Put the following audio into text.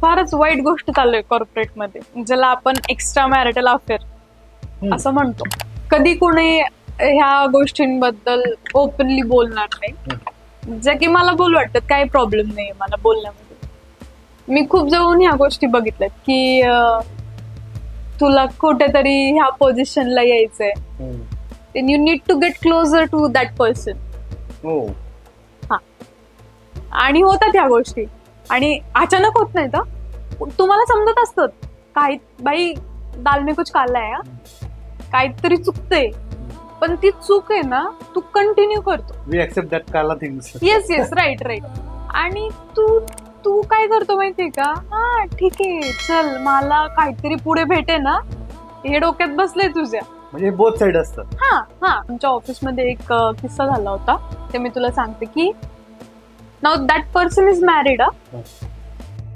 फारच वाईट गोष्ट चालू आहे कॉर्पोरेट मध्ये, ज्याला आपण एक्स्ट्रा मॅरिटल अफेअर असं म्हणतो. कधी कोणी ह्या गोष्टींबद्दल ओपनली बोलणार नाही, जे की मला बोल वाटतं काही प्रॉब्लेम नाही मला बोलण्यामध्ये. मी खूप जवळून ह्या गोष्टी बघितल्यात की तुला कुठेतरी ह्या पोझिशनला यायचंय, then you need to get closer to that person. हा, आणि होतात ह्या गोष्टी आणि अचानक होत नाही तर तुम्हाला समजत असतं काही बाई दाल में कुछ काला आहे, काहीतरी चुकतंय, पण ती चूक आहे ना तू कंटिन्यू करतो. वी एक्सेप्ट दॅट काला things. Yes yes, right right. आणि तू काय करतो माहितीये का, हा ठीक आहे चल मला काहीतरी पुढे भेटे ना, हे डोक्यात बसलंय तुझ्या. म्हणजे बोथ साइड असतात. हा हा, आमच्या ऑफिसमध्ये एक किस्सा झाला होता, ते मी तुला सांगते की now that person is married.